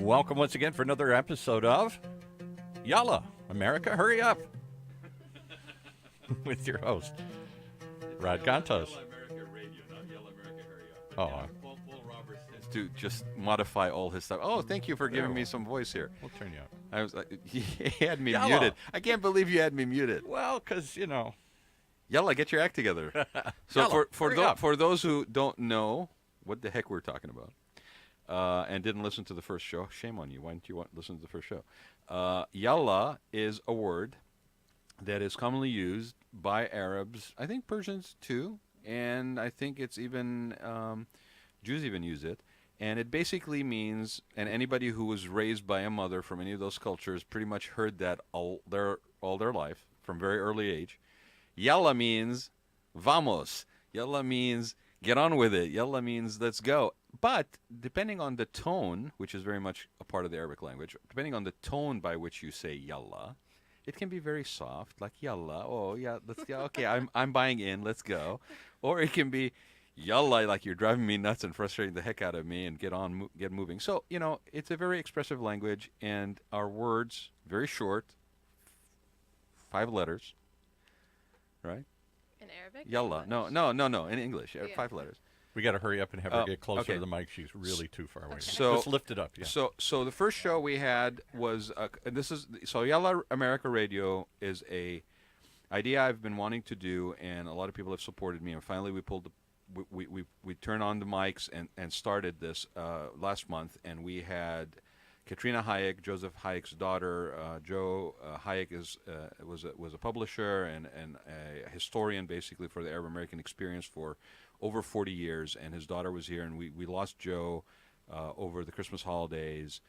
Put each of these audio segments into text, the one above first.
Welcome once again for another episode of Yalla America, Hurry Up with your host, Rod Gantos. Yalla America Radio, not Yalla America Hurry Up. Oh, Yeah, Paul Roberts has to just modify all his stuff. Oh, thank you for giving me some voice here. We'll turn you up. I was he had me Yalla. muted. I can't believe you had me muted. Well, because, you know. Yalla, get your act together. So Yalla, for those who don't know what the heck we're talking about and didn't listen to the first show, shame on you. Why didn't you listen to the first show? Yalla is a word that is commonly used by Arabs, I think Persians too, and I think it's even Jews even use it. And it basically means, and anybody who was raised by a mother from any of those cultures pretty much heard that all their life from very early age. Yalla means vamos. Yalla means get on with it. Yalla means let's go. But depending on the tone, which is very much a part of the Arabic language, depending on the tone by which you say yalla, it can be very soft, like yalla. Oh yeah, okay, I'm buying in. Let's go. Or it can be yalla, like you're driving me nuts and frustrating the heck out of me, and get moving. So it's a very expressive language, and our words very short, 5 letters. Right? In Arabic? Yalla. No. In English. 5 letters. We got to hurry up and have her get closer okay. to the mic. She's really too far away. Okay. So just lift it up. Yeah. So the first show we had was Yalla America Radio is a idea I've been wanting to do, and a lot of people have supported me. And finally, we turned on the mics and started this last month, and we had Katrina Hayek, Joseph Hayek's daughter. Joe Hayek was a publisher and a historian, basically, for the Arab American experience for over 40 years. And his daughter was here, and we lost Joe over the Christmas holidays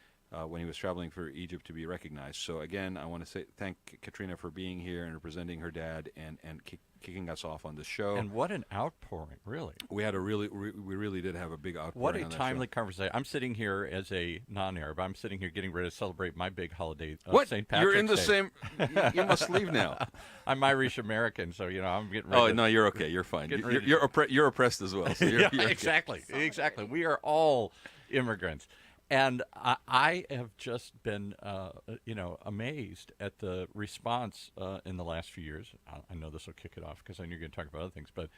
when he was traveling for Egypt to be recognized. So again, I want to thank Katrina for being here and representing her dad and kicking us off on the show. And what an outpouring, really. We really did have a big outpouring. What a on that timely show. conversation. I'm sitting here as a non-Arab. I'm sitting here getting ready to celebrate my big holiday, What? St. Patrick's You're in the Day. same. You must leave now. I'm Irish American, so I'm getting ready. Oh to, no, you're okay. You're fine. You're oppressed as well. So you're okay. Exactly. We are all immigrants. And I have just been, amazed at the response in the last few years. I know this will kick it off because I knew you're going to talk about other things. But,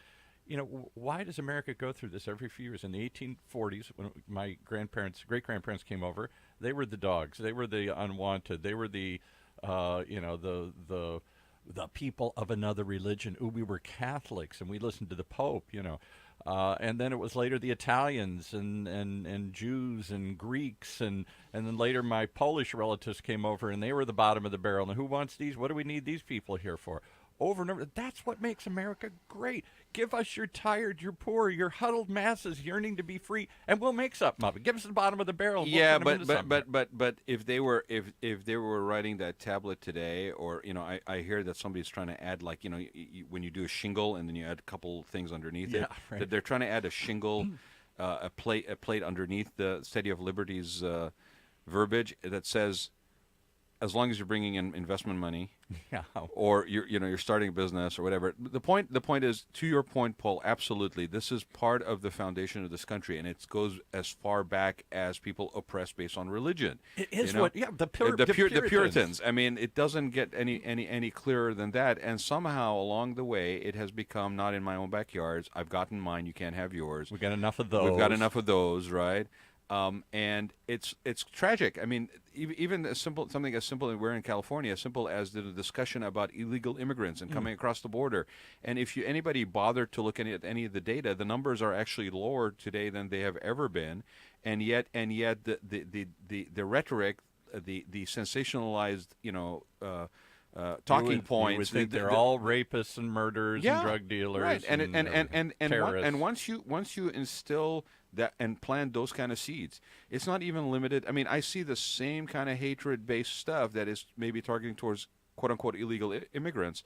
why does America go through this every few years? In the 1840s, when my great-grandparents came over, they were the dogs. They were the unwanted. They were the people of another religion. Ooh, we were Catholics, and we listened to the Pope, and then it was later the Italians and Jews and Greeks, and then later my Polish relatives came over, and they were the bottom of the barrel. And who wants these? What do we need these people here for? Over and over. That's what makes America great. Give us your tired, your poor, your huddled masses yearning to be free, and we'll make something of it. Give us the bottom of the barrel. And Yeah, we'll turn them into something. but if they were writing that tablet today, or I hear that somebody's trying to add, like when you do a shingle and then you add a couple things underneath it, right. that they're trying to add a shingle, a plate underneath the Statue of Liberty's verbiage that says, as long as you're bringing in investment money, Yeah. or you're starting a business or whatever. The point is, to your point, Paul. Absolutely, this is part of the foundation of this country, and it goes as far back as people oppressed based on religion. It is the Puritans. I mean, it doesn't get any clearer than that. And somehow along the way, it has become not in my own backyards. I've gotten mine. You can't have yours. We've got enough of those. We've got enough of those, right? And it's tragic. I mean, even something as simple, and we're in California, as simple as the discussion about illegal immigrants and coming across the border. And if anybody bothered to look at any of the data, the numbers are actually lower today than they have ever been. And yet the rhetoric, the sensationalized, talking points. You would think they're all rapists and murderers and drug dealers, right? And terrorists. And once you instill that and plant those kind of seeds, it's not even limited. I mean, I see the same kind of hatred-based stuff that is maybe targeting towards quote unquote illegal immigrants.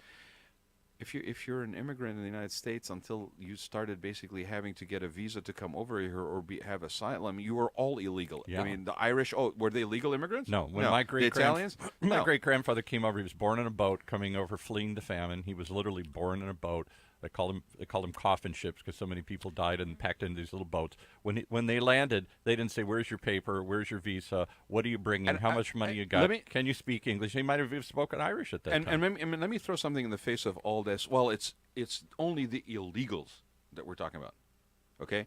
If you're an immigrant in the United States, until you started basically having to get a visa to come over here or have asylum, you were all illegal. Yeah. I mean, the Irish, were they legal immigrants? No. When the Italians? My great-grandfather came over. He was born in a boat coming over, fleeing the famine. He was literally born in a boat. They call them coffin ships because so many people died and packed in these little boats. When they landed, they didn't say, "Where's your paper? Where's your visa? What are you bringing? And How much money you got? Can you speak English?" They might have even spoken Irish at that time. And let me throw something in the face of all this. Well, it's only the illegals that we're talking about. Okay,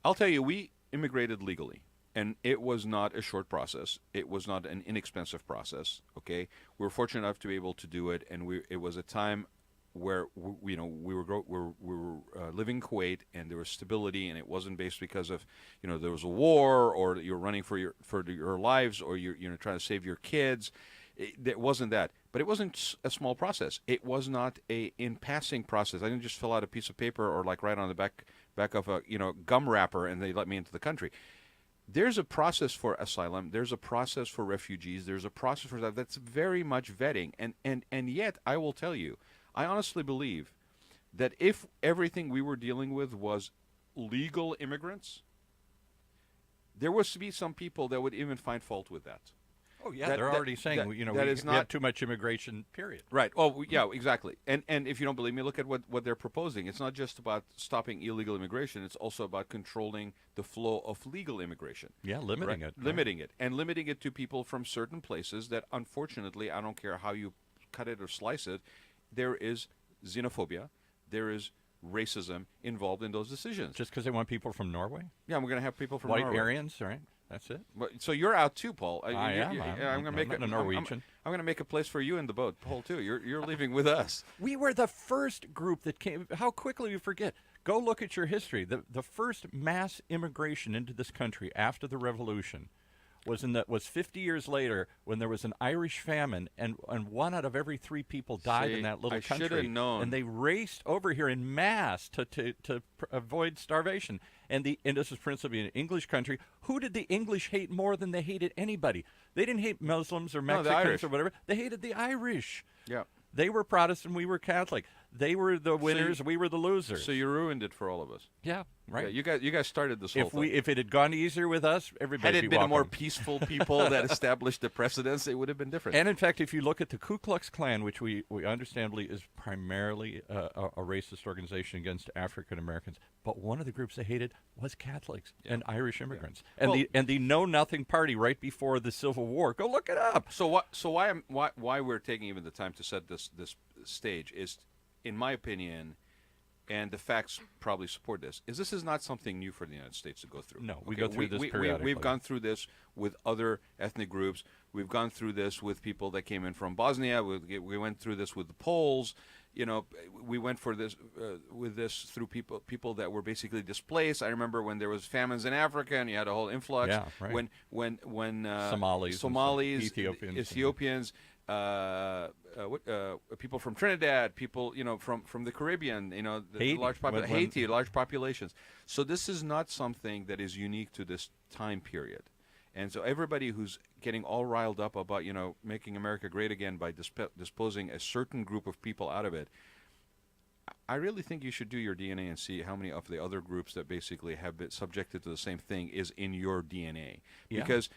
I'll tell you, we immigrated legally, and it was not a short process. It was not an inexpensive process. Okay, we were fortunate enough to be able to do it, and it was a time where we were living in Kuwait, and there was stability, and it wasn't based because of there was a war, or you're running for your lives, or you're trying to save your kids. It wasn't that, but it wasn't a small process. It was not a in passing process. I didn't just fill out a piece of paper or like write on the back of a gum wrapper and they let me into the country. There's a process for asylum. There's a process for refugees. There's a process for that. That's very much vetting, and yet I will tell you, I honestly believe that if everything we were dealing with was legal immigrants, there was to be some people that would even find fault with that. Oh yeah, they're already saying we have too much immigration. Period. Right. Oh yeah, exactly. And if you don't believe me, look at what they're proposing. It's not just about stopping illegal immigration. It's also about controlling the flow of legal immigration. Yeah, limiting it. Limiting it, and limiting it to people from certain places that, unfortunately, I don't care how you cut it or slice it, there is xenophobia, there is racism involved in those decisions. Just because they want people from Norway? Yeah, we're going to have people from White Norway. Aryans, right? That's it. So you're out too, Paul. I am. I'm going to make a Norwegian. I'm going to make a place for you in the boat, Paul, too. You're leaving with us. We were the first group that came. How quickly you forget. Go look at your history. The first mass immigration into this country after the Revolution was 50 years later, when there was an Irish famine, and 1 out of every 3 people died in that little country. I should have known. And they raced over here in mass to avoid starvation. And this is principally an English country. Who did the English hate more than they hated anybody? They didn't hate Muslims or Mexicans or whatever. They hated the Irish. Yeah. They were Protestant, we were Catholic. They were the winners, we were the losers. So you ruined it for all of us. Yeah, right. Yeah, you guys started this whole thing. If it had gone easier with us, everybody had it been a more peaceful people that established the precedents, it would have been different. And in fact, if you look at the Ku Klux Klan, which we understandably is primarily a racist organization against African Americans, but one of the groups they hated was Catholics and Irish immigrants, and the Know Nothing Party right before the Civil War. Go look it up. So why we're taking even the time to set this stage is, in my opinion, and the facts probably support this is not something new for the United States to go through. No, we go through this periodically. We've gone through this with other ethnic groups. We've gone through this with people that came in from Bosnia. We went through this with the Poles. We went for this with this through people that were basically displaced. I remember when there was famines in Africa and you had a whole influx. Yeah, right. When Somalis, Ethiopians. People from Trinidad, people from the Caribbean, Haiti. Haiti, large populations. So this is not something that is unique to this time period, and so everybody who's getting all riled up about making America great again by disposing a certain group of people out of it, I really think you should do your DNA and see how many of the other groups that basically have been subjected to the same thing is in your DNA, because.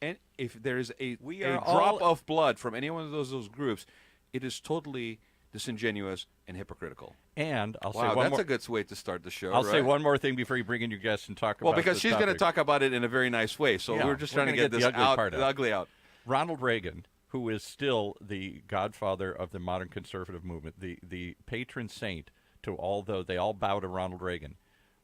And if there is a drop of blood from any one of those groups, it is totally disingenuous and hypocritical. And I'll say that's a good way to start the show. I'll say one more thing before you bring in your guests and talk about. Well, because she's going to talk about it in a very nice way, so we're just trying to get this the ugly out. Ronald Reagan, who is still the godfather of the modern conservative movement, the patron saint to although they all bow to Ronald Reagan,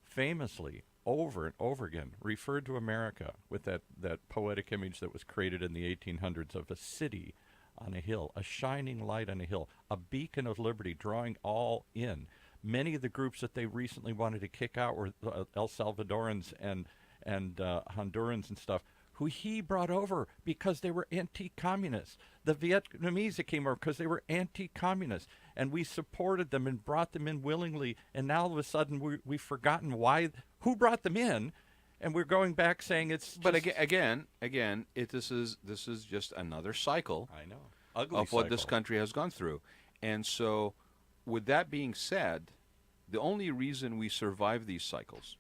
famously, over and over again, referred to America with that poetic image that was created in the 1800s of a city on a hill, a shining light on a hill, a beacon of liberty drawing all in. Many of the groups that they recently wanted to kick out were El Salvadorans and Hondurans and stuff, who he brought over because they were anti-communist. The Vietnamese that came over because they were anti-communist. And we supported them and brought them in willingly. And now all of a sudden we've forgotten who brought them in. And we're going back saying it's But again, this is just another cycle. I know. Ugly of what this country has gone through. And so, with that being said, the only reason we survive these cycles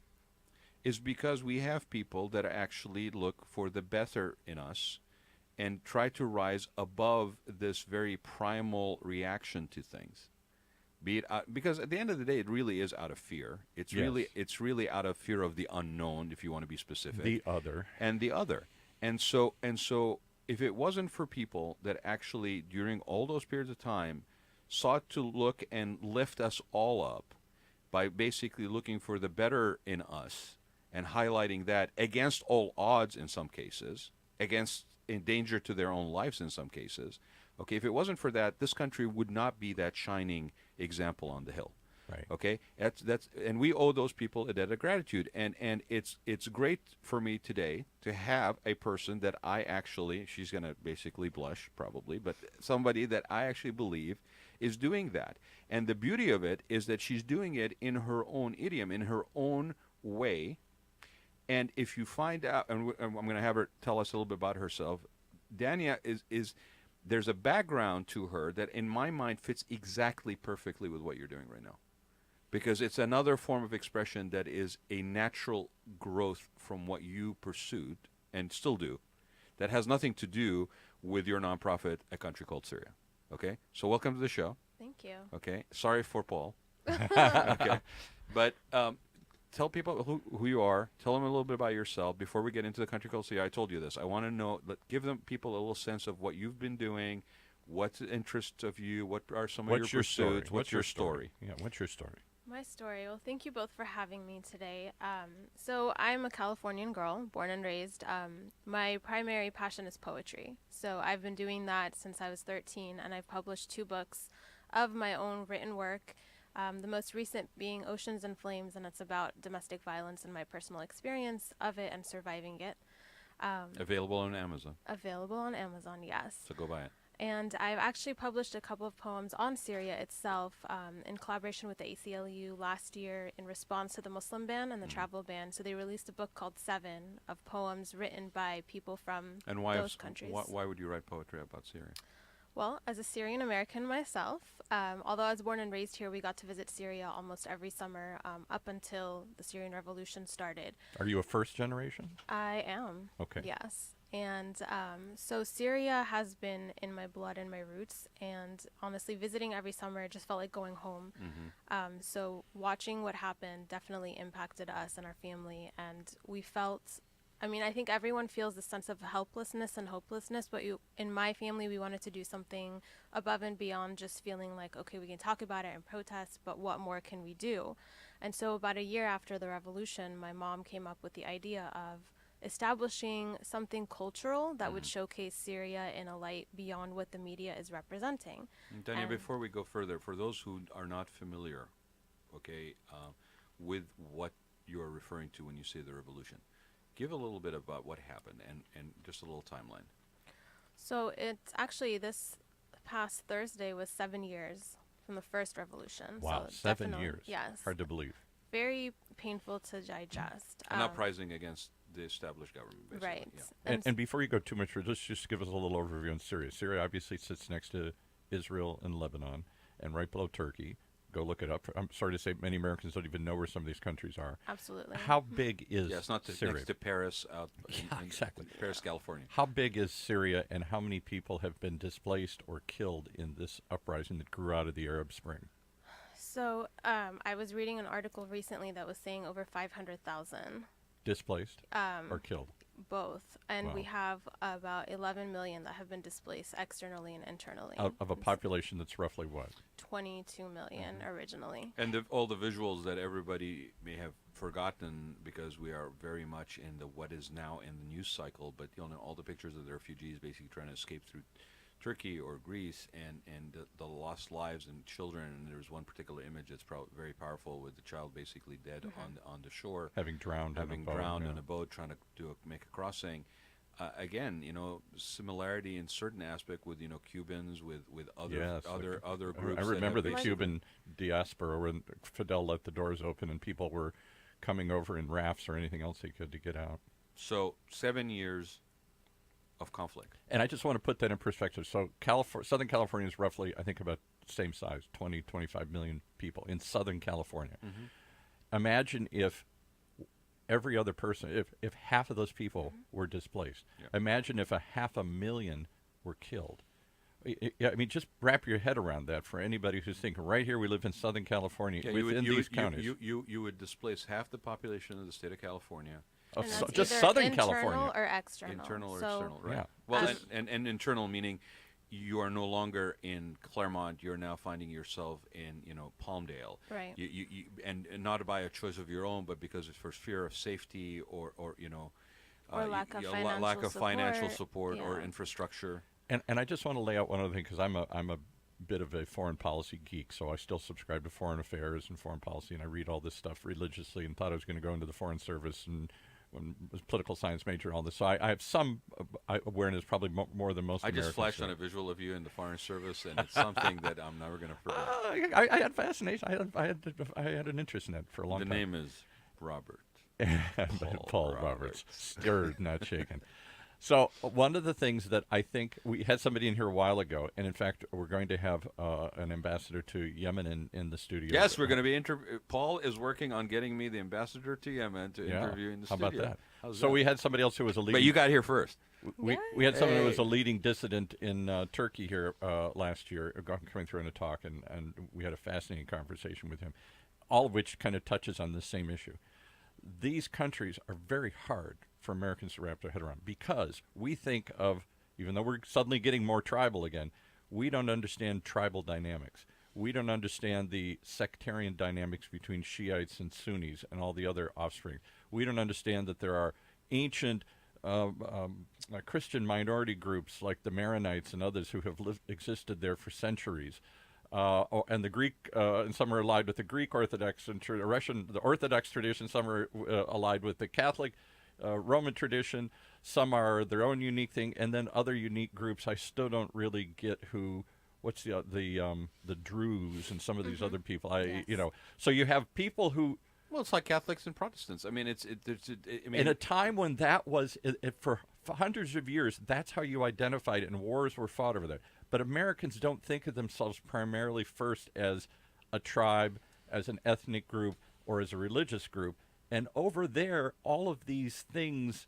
is because we have people that actually look for the better in us and try to rise above this very primal reaction to things. Be it because at the end of the day, it really is out of fear. It's Yes. really out of fear of the unknown, if you want to be specific. The other. And the other. And so if it wasn't for people that actually during all those periods of time sought to look and lift us all up by basically looking for the better in us and highlighting that against all odds in some cases, against in danger to their own lives in some cases. Okay, if it wasn't for that, this country would not be that shining example on the hill. Right. Okay, that's and we owe those people a debt of gratitude, and it's great for me today to have a person that I actually, she's gonna basically blush probably, but somebody that I actually believe is doing that. And the beauty of it is that she's doing it in her own idiom, in her own way. And if you find out, and I'm going to have her tell us a little bit about herself, Dania is there's a background to her that in my mind fits exactly perfectly with what you're doing right now. Because it's another form of expression that is a natural growth from what you pursued and still do, that has nothing to do with your nonprofit, A Country Called Syria. Okay? So welcome to the show. Thank you. Okay? Sorry for Paul. Okay? But tell people who you are. Tell them a little bit about yourself before we get into The Country Called Syria. I told you this. I want to know, give them people a little sense of what you've been doing, what's the interests of you, what are some of your pursuits, what's your story? Yeah, what's your story? My story. Well, thank you both for having me today. So I'm a Californian girl, born and raised. My primary passion is poetry. So I've been doing that since I was 13, and I've published 2 books of my own written work. The most recent being Oceans and Flames, and it's about domestic violence and my personal experience of it and surviving it. Available on Amazon. Available on Amazon, yes. So go buy it. And I've actually published a couple of poems on Syria itself in collaboration with the ACLU last year in response to the Muslim ban and the travel ban. So they released a book called 7 of poems written by people from those countries. Why would you write poetry about Syria? Well, as a Syrian American myself, although I was born and raised here, we got to visit Syria almost every summer up until the Syrian Revolution started. Are you a first generation? I am. Okay. Yes. And so Syria has been in my blood and my roots. And honestly, visiting every summer, it just felt like going home. Mm-hmm. So watching what happened definitely impacted us and our family. And we felt, I mean, I think everyone feels this sense of helplessness and hopelessness. But in my family, we wanted to do something above and beyond just feeling like, okay, we can talk about it and protest, but what more can we do? And so about a year after the revolution, my mom came up with the idea of establishing something cultural that would showcase Syria in a light beyond what the media is representing. Dania, before we go further, for those who are not familiar, okay, with what you are referring to when you say the revolution, give a little bit about what happened and just a little timeline. So it's actually this past Thursday was 7 years from the first revolution. Wow, so 7 years. Yes. Hard to believe. Very painful to digest. An uprising against the established government, basically. Right. Yeah. And before you go too much, let's just give us a little overview on Syria. Syria obviously sits next to Israel and Lebanon, and right below Turkey. Go look it up. I'm sorry to say many Americans don't even know where some of these countries are. Absolutely. How big is Yeah, it's not Syria? next to Paris, exactly. Paris, California. How big is Syria, and how many people have been displaced or killed in this uprising that grew out of the Arab Spring? So I was reading an article recently that was saying over 500,000. Displaced or killed? Both. And we Wow. have about 11 million that have been displaced externally and internally. Of a population that's roughly what? 22 million originally. And all the visuals that everybody may have forgotten because we are very much in the what is now in the news cycle, but all the pictures of the refugees basically trying to escape through Turkey or Greece, and the lost lives and children. And there's one particular image that's very powerful with the child basically dead on the shore, Having drowned in a boat trying to make a crossing. Again, similarity in certain aspect with Cubans, with other groups. I that remember have the Cuban diaspora when Fidel let the doors open and people were coming over in rafts or anything else they could to get out. So 7 years of conflict. And I just want to put that in perspective. So Southern California is roughly, I think, about the same size, 20, 25 million people in Southern California. Mm-hmm. Imagine if every other person, if half of those people were displaced. Yeah. Imagine if 500,000 were killed. Yeah, I mean, just wrap your head around that for anybody who's thinking. Right here, we live in Southern California, Yeah, within these counties. you would displace half the population of the state of California. And that's Just either Southern internal California. or external. Internal or So external, right? Yeah. Well, As- and internal meaning you are no longer in Claremont. You're now finding yourself in Palmdale. Right. And not by a choice of your own, but because it's for fear of safety or Or lack of lack of financial support, support or yeah. infrastructure. And I just want to lay out one other thing because I'm a bit of a foreign policy geek, so I still subscribe to foreign affairs and foreign policy, and I read all this stuff religiously, and thought I was going to go into the foreign service and when I was a political science major and all this. So I have some awareness, probably more than most. I just Americans flashed do. on a visual of you in the Foreign Service, and it's something that I'm never going to forget. I had fascination. I had an interest in that for a long The time. name is Robert. Paul Roberts. Stirred, not shaken. So one of the things that I think we had somebody in here a while ago, and in fact we're going to have an ambassador to Yemen in the studio. Yes, we're going to be Paul is working on getting me the ambassador to Yemen to interview in the How studio. about that? How's So that? we had somebody else who was a leading. But you got here first. We had someone who was Hey. a leading dissident in Turkey here last year, coming through in a talk, and we had a fascinating conversation with him, all of which kind of touches on the same issue. These countries are very hard for Americans to wrap their head around because we think of, even though we're suddenly getting more tribal again, we don't understand tribal dynamics. We don't understand the sectarian dynamics between Shiites and Sunnis and all the other offspring. We don't understand that there are ancient Christian minority groups like the Maronites and others who have existed there for centuries. And the Greek, and some are allied with the Greek Orthodox and the Orthodox tradition. Some are allied with the Catholic Roman tradition. Some are their own unique thing, and then other unique groups. I still don't really get what's the Druze and some of these other people. Yes. So you have people who. Well, it's like Catholics and Protestants. I mean, In a time when that was, for hundreds of years, that's how you identified it, and wars were fought over that. But Americans don't think of themselves primarily first as a tribe, as an ethnic group, or as a religious group. And over there, all of these things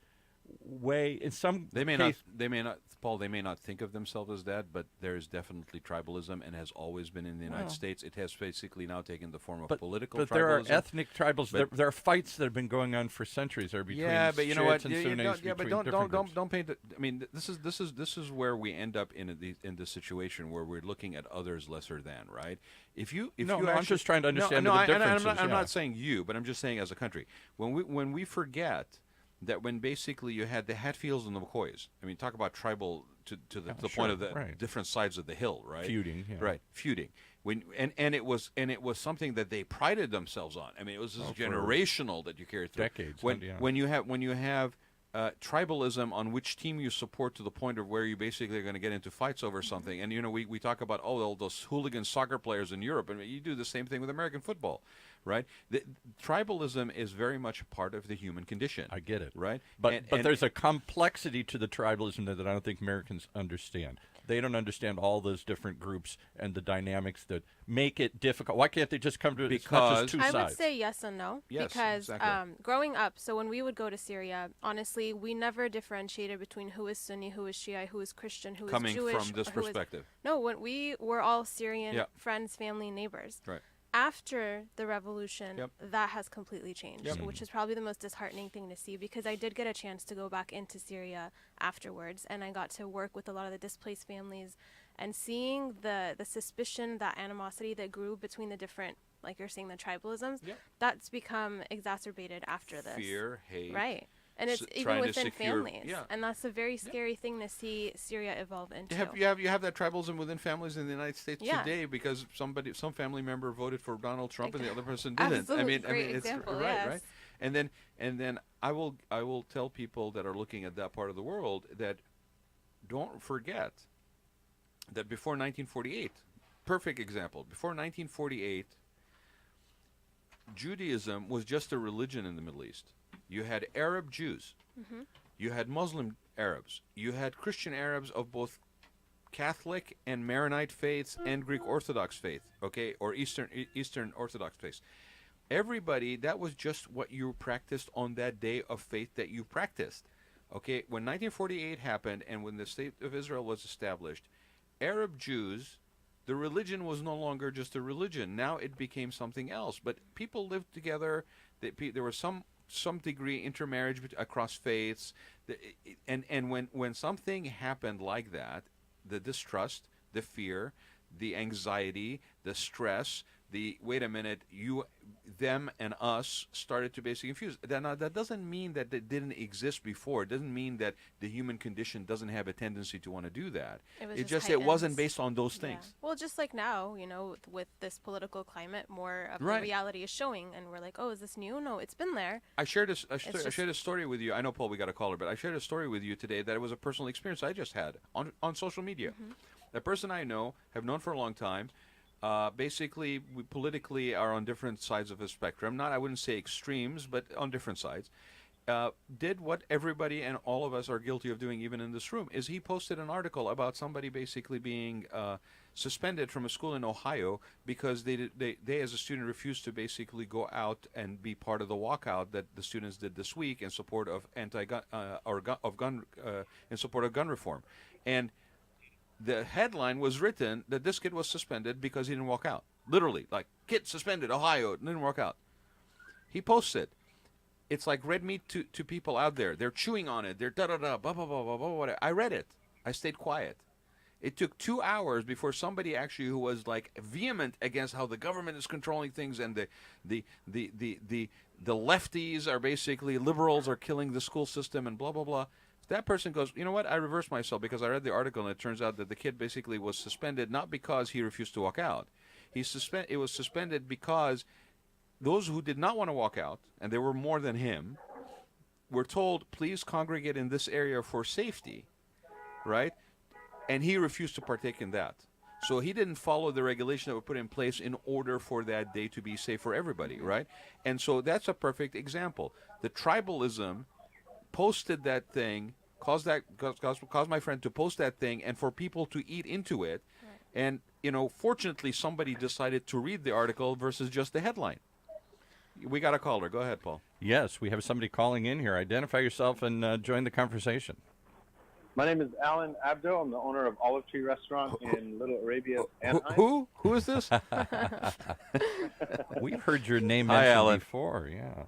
weigh in some they may case, not, Paul. They may not think of themselves as that, but there is definitely tribalism, and has always been in the United States. It has basically now taken the form of political but tribalism. there are ethnic tribals. But- There are fights that have been going on for centuries. There between but you know what? Shiites and Sunnis, But between different groups. don't paint it. I mean, this is where we end up in this situation where we're looking at others lesser than, right? If you No, actually, I'm just trying to understand the I'm differences, I'm yeah. not saying you, but I'm just saying as a country, when we forget that when basically you had the Hatfields and the McCoys. I mean, talk about tribal to the sure, point of the right. different sides of the hill, right? Feuding, yeah. Right, feuding. And it was something that they prided themselves on. I mean, it was for generational that you carried through. decades, When yeah. when you have tribalism on which team you support to the point of where you basically are going to get into fights over something. And we talk about all those hooligan soccer players in Europe, and you do the same thing with American football, right? Tribalism is very much a part of the human condition. I get it. Right? But there's a complexity to the tribalism that I don't think Americans understand. They don't understand all those different groups and the dynamics that make it difficult. Why can't they just come to it? It's not just two I sides. would say yes and no. Yes, because exactly. growing up, so when we would go to Syria, honestly, we never differentiated between who is Sunni, who is Shia, who is Christian, who Coming is Jewish. from this or who is- perspective. No, when we were all Syrian Yeah. friends, family, neighbors. Right. After the revolution, Yep. that has completely changed, Yep. which is probably the most disheartening thing to see because I did get a chance to go back into Syria afterwards and I got to work with a lot of the displaced families and seeing the suspicion, that animosity that grew between the different, like you're saying, the tribalisms, Yep. that's become exacerbated after this. Fear, hate. Right. And it's even trying to within secure- families. yeah. And that's a very scary thing to see Syria evolve into. You have that tribalism within families in the United States Yeah. today because some family member voted for Donald Trump and the other person didn't. Absolute I great mean, it's example, right, yes. right. And then I will tell people that are looking at that part of the world that don't forget that before 1948, perfect example, before 1948, Judaism was just a religion in the Middle East. You had Arab Jews. Mm-hmm. You had Muslim Arabs. You had Christian Arabs of both Catholic and Maronite faiths and Greek Orthodox faith, okay, or Eastern Orthodox faiths. Everybody, that was just what you practiced on that day of faith that you practiced. Okay, when 1948 happened and when the State of Israel was established, Arab Jews, the religion was no longer just a religion. Now it became something else. But people lived together. There was some degree intermarriage across faiths. And when something happened like that, the distrust, the fear, the anxiety, the stress, the wait a minute, them and us started to basically confuse. Now, that doesn't mean that it didn't exist before. It doesn't mean that the human condition doesn't have a tendency to want to do that. It wasn't based on those things. Yeah. Well, just like now, with this political climate, more of Right. the reality is showing, and we're like, oh, is this new? No, it's been there. I shared a story with you. I know, Paul, we got a caller, but I shared a story with you today that it was a personal experience I just had on social media. A person I know, have known for a long time. Basically, we politically are on different sides of the spectrum. I wouldn't say extremes, but on different sides. Did what everybody and all of us are guilty of doing, even in this room, is he posted an article about somebody basically being suspended from a school in Ohio because they as a student refused to basically go out and be part of the walkout that the students did this week in support of in support of gun reform. And the headline was written that this kid was suspended because he didn't walk out. Literally, like, kid suspended, Ohio, didn't walk out. He posted. It's like red meat to people out there. They're chewing on it. They're da-da-da, blah, blah, blah, blah, blah, blah. I read it. I stayed quiet. It took 2 hours before somebody actually who was, like, vehement against how the government is controlling things and the lefties are basically, liberals are killing the school system and blah, blah, blah. That person goes, you know what, I reversed myself because I read the article and it turns out that the kid basically was suspended not because he refused to walk out. It was suspended because those who did not want to walk out, and there were more than him, were told, please congregate in this area for safety, right? And he refused to partake in that. So he didn't follow the regulation that were put in place in order for that day to be safe for everybody, right? And so that's a perfect example. The tribalism posted that thing, caused my friend to post that thing, and for people to eat into it. Right. And, fortunately, somebody decided to read the article versus just the headline. We got a caller. Go ahead, Paul. Yes, we have somebody calling in here. Identify yourself and join the conversation. My name is Alan Abdo. I'm the owner of Olive Tree Restaurant in Little Arabia, Anaheim. Who is this? We've heard your name Hi, mentioned Alan. before, yeah.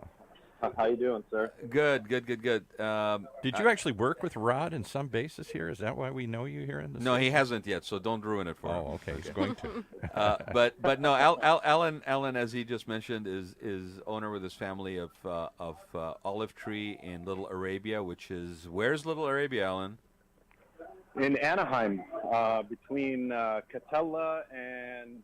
How you doing, sir? Good. Did you actually work with Rod in some basis here? Is that why we know you here in the No, city? he hasn't yet, so don't ruin it for him. Oh, okay, he's going to. But no, Alan, as he just mentioned, is owner with his family of Olive Tree in Little Arabia, which is, where's Little Arabia, Alan? In Anaheim, between Catella and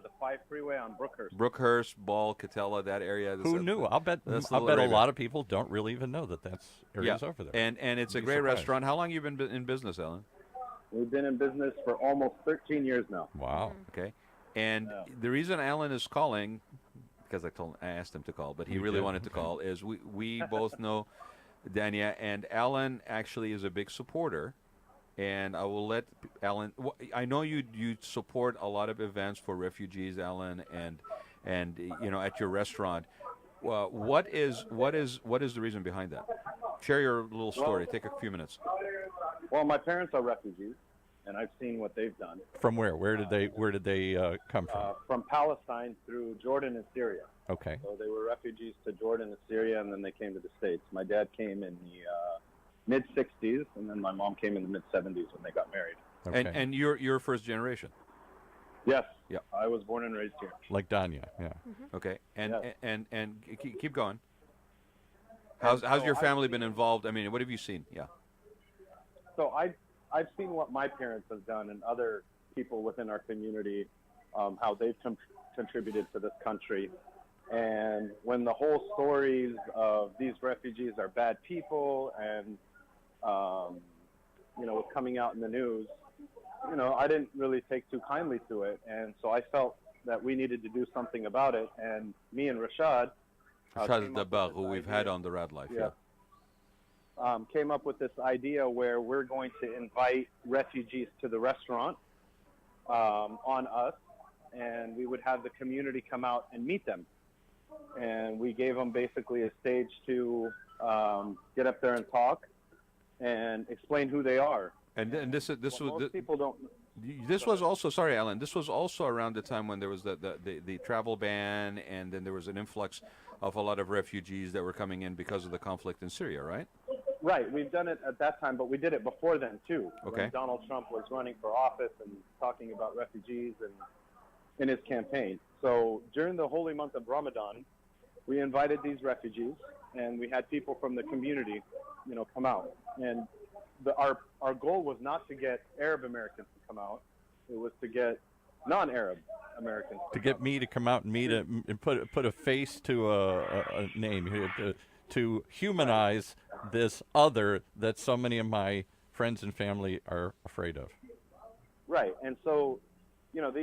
the 5 freeway on Brookhurst. Brookhurst, Ball, Catella, that area. Who knew? I'll bet a lot of people don't really even know that that's areas over there. And it's a great restaurant. How long have you been in business, Alan? We've been in business for almost 13 years now. Wow. Okay. And the reason Alan is calling, because I asked him to call, but he really wanted to call, is we both know Dania, and Alan actually is a big supporter. And I will let Alan. I know you support a lot of events for refugees, Alan, and at your restaurant. What is the reason behind that? Share your little story. Take a few minutes. Well, my parents are refugees, and I've seen what they've done. From where? Where did they come from? From Palestine through Jordan and Syria. Okay. So they were refugees to Jordan and Syria, and then they came to the States. My dad came in the mid-60s, and then my mom came in the mid-70s when they got married. Okay. And you're first generation. Yes. Yep. I was born and raised here. Like Danya, yeah. Mm-hmm. Okay. Yes. And keep going. How's your family been involved? I mean, what have you seen? Yeah. So I've seen what my parents have done and other people within our community, how they've contributed to this country. And when the whole stories of these refugees are bad people and was coming out in the news, I didn't really take too kindly to it. And so I felt that we needed to do something about it. And me and Rashad Dabar, who we've had on the Rad Life, came up with this idea where we're going to invite refugees to the restaurant on us, and we would have the community come out and meet them. And we gave them basically a stage to get up there and talk and explain who they are. And this was most people don't. This was also, sorry, Alan. This was also around the time when there was the travel ban, and then there was an influx of a lot of refugees that were coming in because of the conflict in Syria, right? Right. We've done it at that time, but we did it before then too. Okay. When Donald Trump was running for office and talking about refugees and in his campaign. So during the holy month of Ramadan, we invited these refugees, and we had people from the community, come out. And our goal was not to get Arab Americans to come out. It was to get non-Arab Americans to get me to come out and meet and put a face to a name here to humanize this other that so many of my friends and family are afraid of. Right. And so,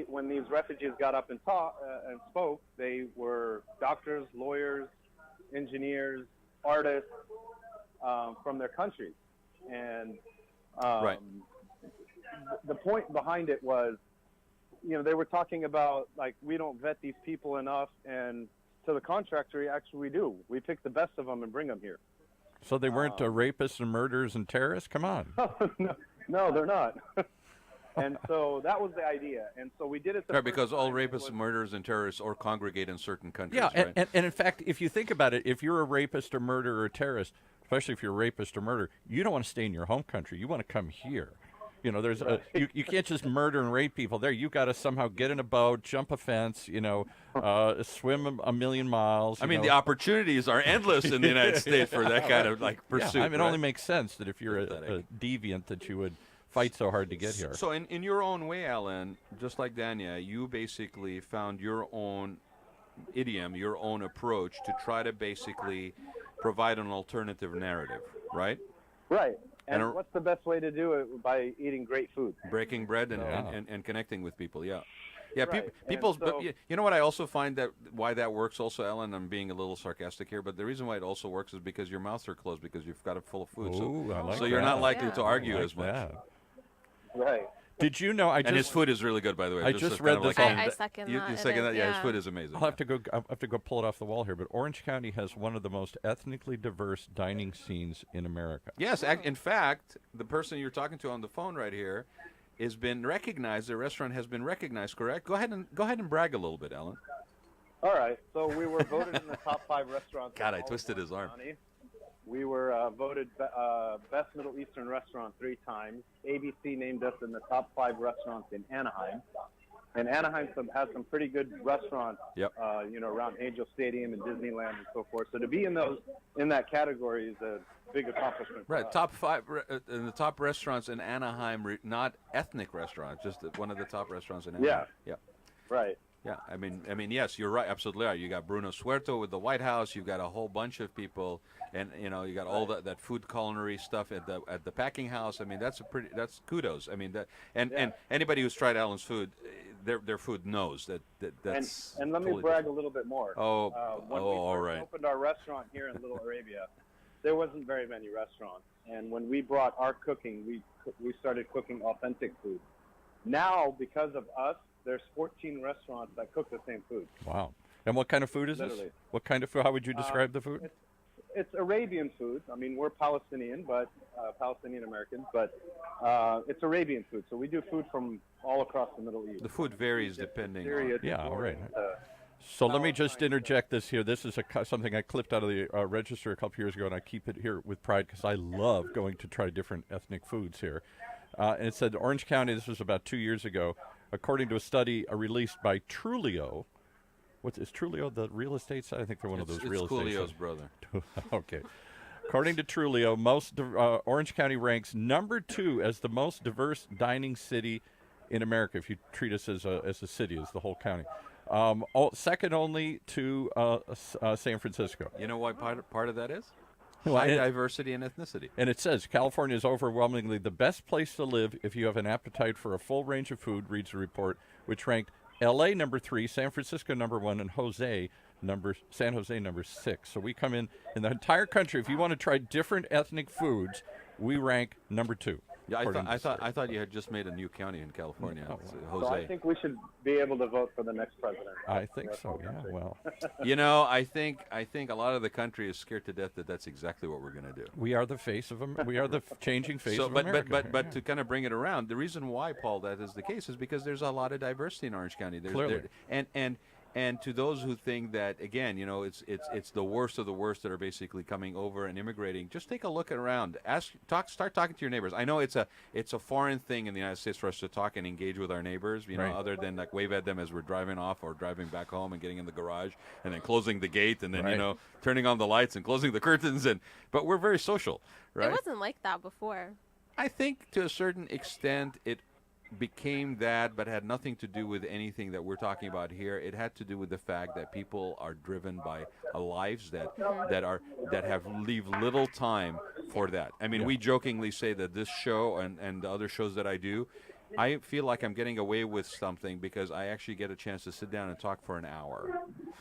when these refugees got up and spoke, they were doctors, lawyers, engineers, artists from their countries. And right. The point behind it was, they were talking about, like, we don't vet these people enough, and to the contrary, actually we do. We pick the best of them and bring them here. So they weren't rapists and murderers and terrorists? Come on. No, they're not. And so that was the idea. And so we did it. Right, because all rapists, murderers, and terrorists all congregate in certain countries. Yeah, right? and in fact, if you think about it, if you're a rapist or murderer or terrorist, especially if you're a rapist or murderer, you don't want to stay in your home country. You want to come here. There's you can't just murder and rape people there. You got to somehow get in a boat, jump a fence, swim a million miles. I mean, the opportunities are endless in the United States for that kind of pursuit. Yeah, it right? only makes sense that if you're a deviant that you would fight so hard to get here. So in your own way, Alan, just like Dania, you basically found your own idiom, your own approach to try to basically provide an alternative narrative, right? Right. And what's the best way to do it? By eating great food. Breaking bread and connecting with people, yeah. Yeah, Right. people's. So, you know what? I also find that why that works. Also, Ellen, I'm being a little sarcastic here, but the reason why it also works is because your mouths are closed because you've got it full of food. Ooh, I like so you're that. not likely to Yeah. argue I like as much. that. Right. Did you know? And his food is really good, by the way. I just as read kind of this like on- I second you that. It second is, that? Yeah, his food is amazing. I'll have to go pull it off the wall here, but Orange County has one of the most ethnically diverse dining scenes in America. Yes, in fact, the person you're talking to on the phone right here has been recognized. The restaurant has been recognized. Correct? Go ahead and brag a little bit, Ellen. All right. So we were voted in the top 5 restaurants. God, in I all twisted of his arm. County. We were voted best Middle Eastern restaurant 3 times. ABC named us in the top 5 restaurants in Anaheim. And Anaheim has some pretty good restaurants, Yep. Around Angel Stadium and Disneyland and so forth. So to be in that category is a big accomplishment. for Right, us. top 5 in the top restaurants in Anaheim, not ethnic restaurants, just one of the top restaurants in Anaheim. Yeah. Right. Yeah, I mean, yes, you're right, absolutely right. You got Bruno Suerto with the White House. You've got a whole bunch of people, and you got all that food culinary stuff at the packing house. I mean, that's kudos. I mean that, and anybody who's tried Alan's food, their food knows that's. And let me totally brag a little bit more. When we all first right. opened our restaurant here in Little Arabia, there wasn't very many restaurants. And when we brought our cooking, we started cooking authentic food. Now, because of us, there's 14 restaurants that cook the same food. Wow. And what kind of food is this? Literally. What kind of food? How would you describe the food? It's Arabian food. I mean, we're Palestinian, but Palestinian Americans, but it's Arabian food. So we do food from all across the Middle East. The food varies depending Syria on. to Yeah, all right. Jordan So let me just interject this here. This is something I clipped out of the register a couple years ago, and I keep it here with pride because I love going to try different ethnic foods here. And it said Orange County, this was about 2 years ago, according to a study released by Trulio. Is Trulio the real estate site? I think they're one of those real estate Coolio's sites. brother. Okay. According to Trulio, Orange County ranks number 2 as the most diverse dining city in America, if you treat us as a city, as the whole county. Second only to San Francisco. You know why part of that is? Well, High and- diversity and ethnicity. And it says California is overwhelmingly the best place to live if you have an appetite for a full range of food, reads the report, which ranked L.A. number 3, San Francisco number 1, and San Jose number 6. So we come in the entire country. If you want to try different ethnic foods, we rank number 2. Yeah, according to the I thought story. you had just made a new county in California. Oh, It's, wow. So Jose. I think we should be able to vote for the next president. I think That's so. all I'm Yeah. saying. Well, You know, I think a lot of the country is scared to death that that's exactly what we're going to do. we are the face of we are the changing face So, of but America. but Yeah. to kind of bring it around, the reason why, Paul, that is the case is because there's a lot of diversity in Orange County. Clearly. And to those who think that, again, you know, it's the worst of the worst that are basically coming over and immigrating, just take a look around. Start talking to your neighbors. I know it's a foreign thing in the United States for us to talk and engage with our neighbors, you know, Right. other than like wave at them as we're driving off or driving back home and getting in the garage and then closing the gate and then you Right. know turning on the lights and closing the curtains but we're very social, right? It wasn't like that before. I think to a certain extent it became that, but had nothing to do with anything that we're talking about here. It had to do with the fact that people are driven by lives that have leave little time for that. I mean, Yeah. we jokingly say that this show and the other shows that I do, I feel like I'm getting away with something because I actually get a chance to sit down and talk for an hour.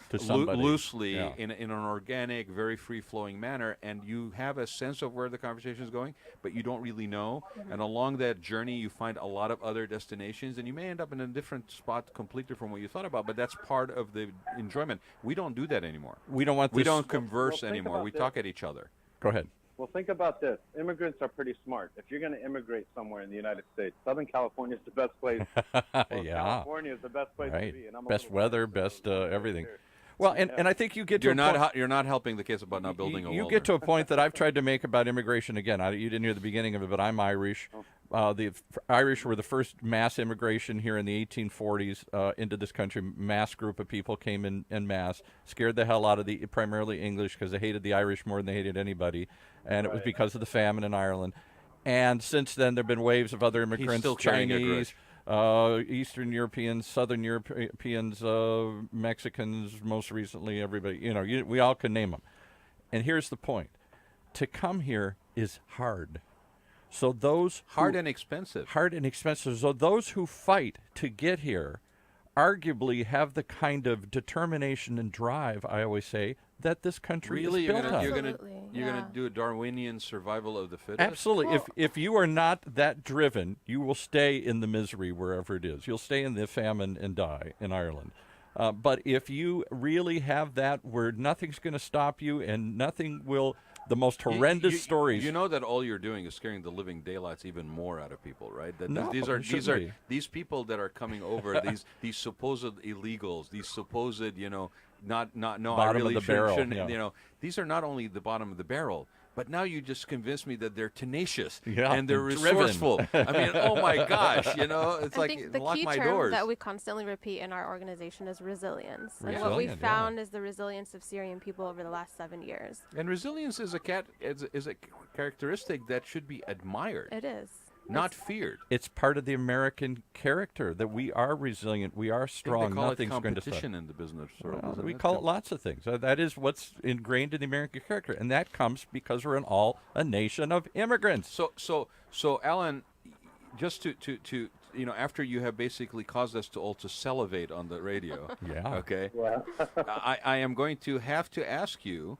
To somebody. Loosely, Yeah. in an organic, very free-flowing manner, and you have a sense of where the conversation is going, but you don't really know. And along that journey, you find a lot of other destinations, and you may end up in a different spot completely from what you thought about, but that's part of the enjoyment. We don't do that anymore. We don't want this. We don't converse think anymore. about We this. talk at each other. Go ahead. Well, think about this. Immigrants are pretty smart. If you're going to immigrate somewhere in the United States, Southern California is the best place. Well, Yeah. California is the best place Right. to be. And I'm a Best little weather, biased, best so everything. here. Well, and I think you get to You're a not point, you're not helping the case about not building a you wall get to there. a point that I've tried to make about immigration again. You didn't hear the beginning of it, but I'm Irish. Irish were the first mass immigration here in the 1840s into this country. Mass group of people came in mass, scared the hell out of the primarily English because they hated the Irish more than they hated anybody, and it was because of the famine in Ireland. And since then, there have been waves of other immigrants, still carrying a Chinese, Eastern Europeans, Southern Europeans, Mexicans, most recently, everybody. You know, we all can name them. And here's the point: to come here is hard. So those Hard and expensive. hard and expensive. So those who fight to get here, arguably have the kind of determination and drive, I always say, that this country Really, is built on. you're Absolutely, gonna yeah. do a Darwinian survival of the fittest? Absolutely. Well- If you are not that driven, you will stay in the misery wherever it is. You'll stay in the famine and die in Ireland. But if you really have that where nothing's going to stop you and nothing will, the most horrendous stories. You know that all you're doing is scaring the living daylights even more out of people, right? That No, these it are shouldn't be. these people that are coming over, these supposed illegals, these supposed, you know, no, I Bottom of really the barrel, shouldn't, yeah. you know, these are not only the bottom of the barrel. But now you just convinced me that they're tenacious Yeah, and they're and driven. resourceful. I mean, oh my gosh, you know, it's I like think the lock key my term doors. that we constantly repeat in our organization is resilience. And what we Resilient, yeah. found is the resilience of Syrian people over the last 7 years. And resilience is a characteristic that should be admired, It is. not feared. It's part of the American character that we are resilient, we are I think strong, they call nothing's it going to stop. competition in the business world. Well, isn't we it? call it lots of things. That is what's ingrained in the American character, and that comes because we're a nation of immigrants. So, Alan, just to you know, after you have basically caused us to all to salivate on the radio, Yeah. okay, Yeah. I am going to have to ask you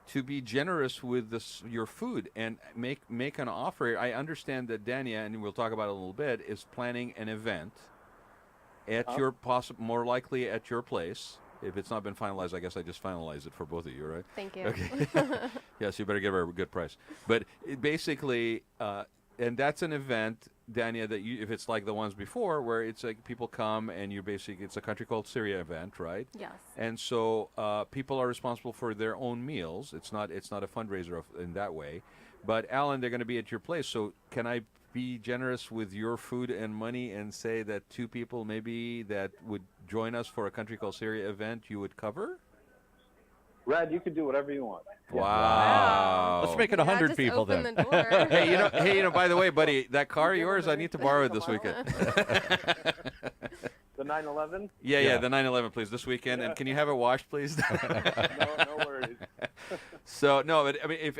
to be generous with your food and make an offer. I understand that Dania, and we'll talk about it a little bit, is planning an event at your more likely at your place. If it's not been finalized, I guess I just finalized it for both of you, right? Thank you. Okay. Yes, you better give her a good price. But basically, and that's an event, Dania, that if it's like the ones before, where it's like people come and you basically, it's a country called Syria event, right? Yes. And so people are responsible for their own meals. It's not a fundraiser in that way. But Alan, they're going to be at your place. So can I be generous with your food and money and say that two people maybe that would join us for a country called Syria event you would cover? Brad, you can do whatever you want. Wow. Let's make it 100 just people open then. The door. Hey, you know, by the way, buddy, that car of yours, I need to borrow it this weekend. The 9/11? Yeah, the 911, please, this weekend. And can you have it washed, please? No worries. So no, but I mean, if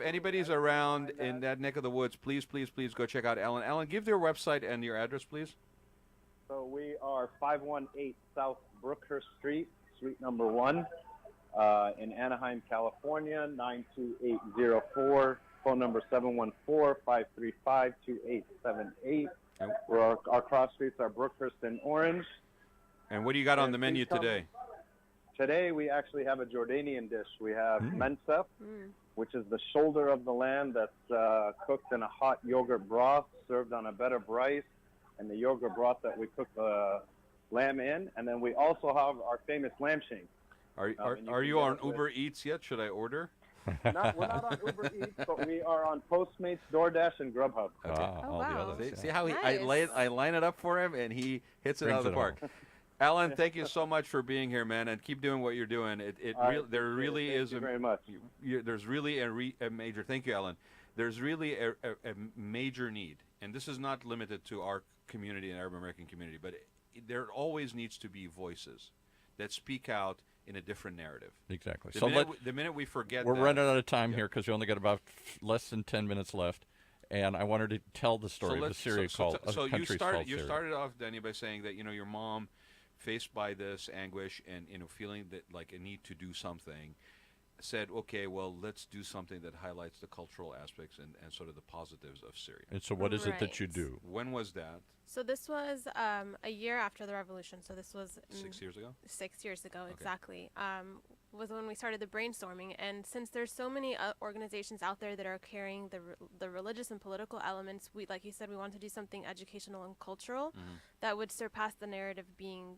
anybody's around in that neck of the woods, please go check out Alan. Alan, give their website and your address, please. So we are 518 South Brookhurst Street, suite number 1, in Anaheim, California, 92804. phone number 714-535-2878. Where our cross streets are Brookhurst and Orange. And what do you got on And the menu please come. today? Today we actually have a Jordanian dish. We have mensef, Mm. which is the shoulder of the lamb that's cooked in a hot yogurt broth, served on a bed of rice, and the yogurt broth that we cook the lamb in. And then we also have our famous lamb shank. Are and are can you get on it with- Uber Eats yet? Should I order? We're not on Uber Eats, but we are on Postmates, DoorDash, and Grubhub. Ah, Oh, all the wow. others. See yeah. how Nice. I line it up for him and he hits it out of Brings the it park. Alan, thank you so much for being here, man, and keep doing what you're doing. There really is Thank you very much. there's really a major. Thank you, Alan. There's really a major need, and this is not limited to our community and Arab American community, but there always needs to be voices that speak out in a different narrative. Exactly. The So minute we forget, we're that, running out of time here because we only got about less than 10 minutes left, and I wanted to tell the story of the Syria called. So you country's called Syria. started off, Danny, by saying that your mom, faced by this anguish and feeling that like a need to do something, said, okay, well, let's do something that highlights the cultural aspects and sort of the positives of Syria. And so, what is it that you Right. do? When was that? So this was a year after the revolution. So this was 6 years ago? 6 years ago, exactly. Was when we started the brainstorming. And since there's so many organizations out there that are carrying the religious and political elements, we, like you said, we want to do something educational and cultural that would surpass the narrative being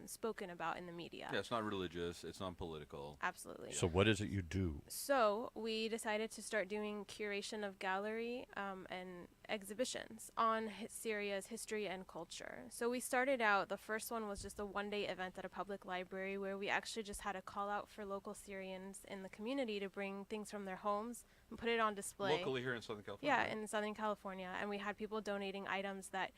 spoken about in the media. Yeah, it's not religious, it's not political. Absolutely. So, what is it you do? So we decided to start doing curation of gallery and exhibitions on Syria's history and culture. So we started out, the first one was just a one-day event at a public library where we actually just had a call out for local Syrians in the community to bring things from their homes and put it on display. Locally here in Southern California? Yeah, in Southern California. And we had people donating items that,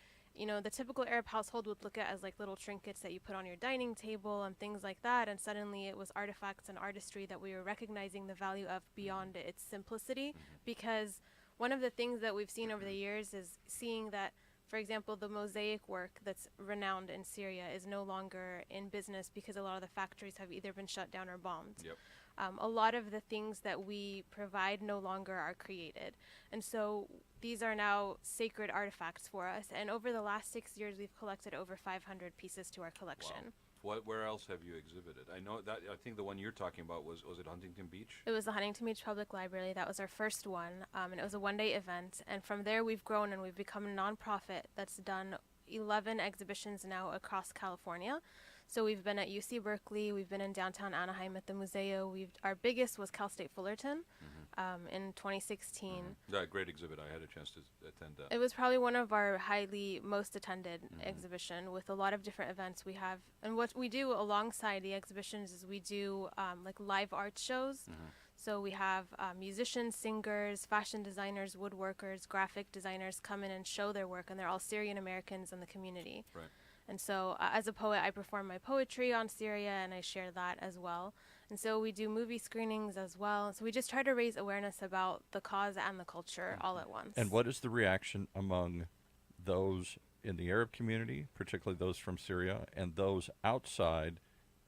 the typical Arab household would look at as like little trinkets that you put on your dining table and things like that. And suddenly it was artifacts and artistry that we were recognizing the value of beyond its simplicity. Because one of the things that we've seen over the years is seeing that, for example, the mosaic work that's renowned in Syria is no longer in business because a lot of the factories have either been shut down or bombed. Yep. A lot of the things that we provide no longer are created. And so these are now sacred artifacts for us. And over the last 6 years, we've collected over 500 pieces to our collection. Wow. Where else have you exhibited? I think the one you're talking about was it Huntington Beach? It was the Huntington Beach Public Library. That was our first one. And it was a one-day event. And from there, we've grown and we've become a nonprofit that's done 11 exhibitions now across California. So we've been at UC Berkeley, we've been in downtown Anaheim at the Museo. Our biggest was Cal State Fullerton in 2016. That great exhibit. I had a chance to attend that. It was probably one of our most attended exhibition with a lot of different events we have. And what we do alongside the exhibitions is we do like live art shows. So we have musicians, singers, fashion designers, woodworkers, graphic designers come in and show their work, and they're all Syrian Americans in the community. Right. And so as a poet, I perform my poetry on Syria, and I share that as well. And so we do movie screenings as well. So we just try to raise awareness about the cause and the culture all at once. And what is the reaction among those in the Arab community, particularly those from Syria, and those outside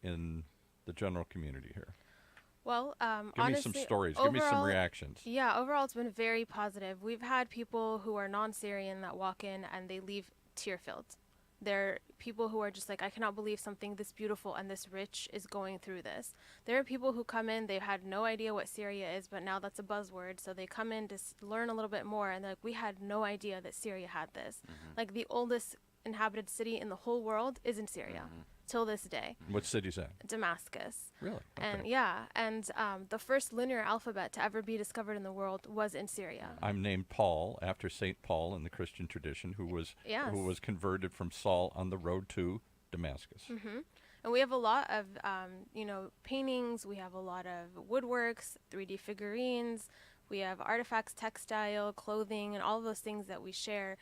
in the general community here? Well, Give me some stories. Give me some overall- reactions. Yeah, overall it's been very positive. We've had people who are non-Syrian that walk in and they leave tear-filled. They're people who are just like, I cannot believe something this beautiful and this rich is going through this. There are people who come in, they've had no idea what Syria is, but now that's a buzzword. So they come in to learn a little bit more, and they're like, we had no idea that Syria had this. Like the oldest inhabited city in the whole world is in Syria till this day. What city's that? Damascus. Really? And Okay. the first linear alphabet to ever be discovered in the world was in Syria. I'm named Paul after St. Paul in the Christian tradition, who was converted from Saul on the road to Damascus. And we have a lot of, paintings. We have a lot of woodworks, 3D figurines. We have artifacts, textile, clothing, and all of those things that we share.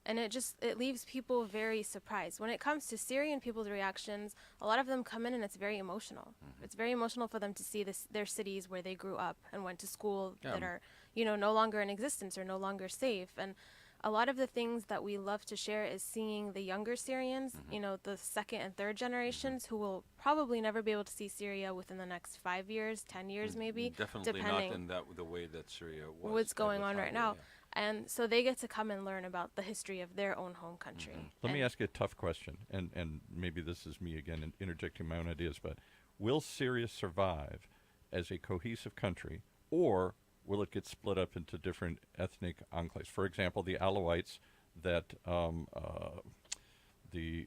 And it leaves people very surprised. When it comes to Syrian people's reactions, a lot of them come in and it's very emotional. It's very emotional for them to see their cities where they grew up and went to school that are, no longer in existence or no longer safe. And a lot of the things that we love to share is seeing the younger Syrians, you know, the second and third generations who will probably never be able to see Syria within the next 5 years, 10 years maybe, Definitely depending not in the way that Syria was. what's at going the on time, right now. yeah. And so they get to come and learn about the history of their own home country. Let me And ask you a tough question, and maybe this is me again interjecting my own ideas, but will Syria survive as a cohesive country, or will it get split up into different ethnic enclaves? For example, the Alawites that the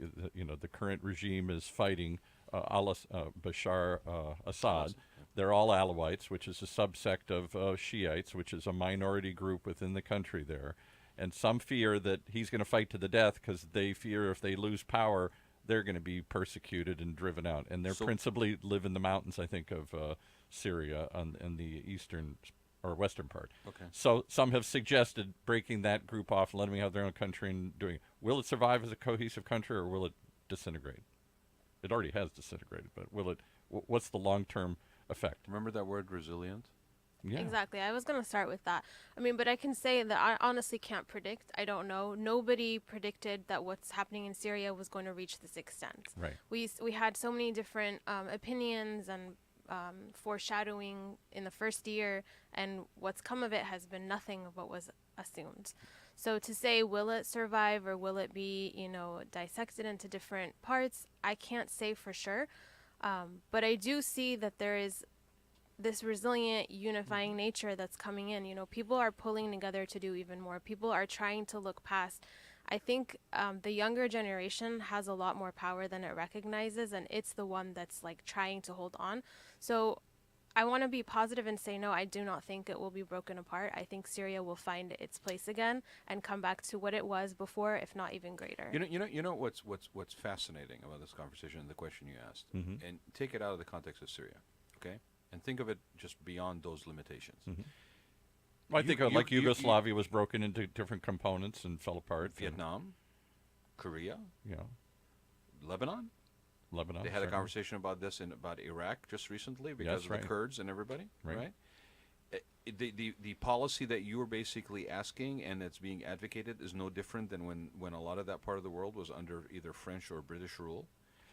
current regime is fighting, Bashar Assad. They're all Alawites, which is a subsect of Shiites, which is a minority group within the country there. And some fear that he's going to fight to the death because they fear if they lose power, they're going to be persecuted and driven out. And they principally live in the mountains, I think, of Syria in the eastern or western part. Okay. So some have suggested breaking that group off and letting them have their own country and doing it. Will it survive as a cohesive country, or will it disintegrate? It already has disintegrated, but will it? What's the long-term effect? Remember that word resilient? Yeah. Exactly. I was going to start with that. I mean, but I can say that I honestly can't predict. I don't know. Nobody predicted that what's happening in Syria was going to reach this extent. Right. We had so many different opinions and foreshadowing in the first year, and what's come of it has been nothing of what was assumed. So to say, will it survive or will it be, you know, dissected into different parts, I can't say for sure. But I do see that there is this resilient, unifying nature that's coming in. You know, people are pulling together to do even more. People are trying to look past. I think the younger generation has a lot more power than it recognizes, and it's the one that's like trying to hold on. So I want to be positive and say, no, I do not think it will be broken apart. I think Syria will find its place again and come back to what it was before, if not even greater. You know what's fascinating about this conversation and the question you asked, and take it out of the context of Syria, okay, and think of it just beyond those limitations. Well, I think like Yugoslavia was broken into different components and fell apart. Vietnam, Korea, Yeah. Lebanon. Lebanon. They had a certainly. conversation about this about Iraq just recently because of right. the Kurds and everybody, Right. The policy that you were basically asking and that's being advocated is no different than when a lot of that part of the world was under either French or British rule,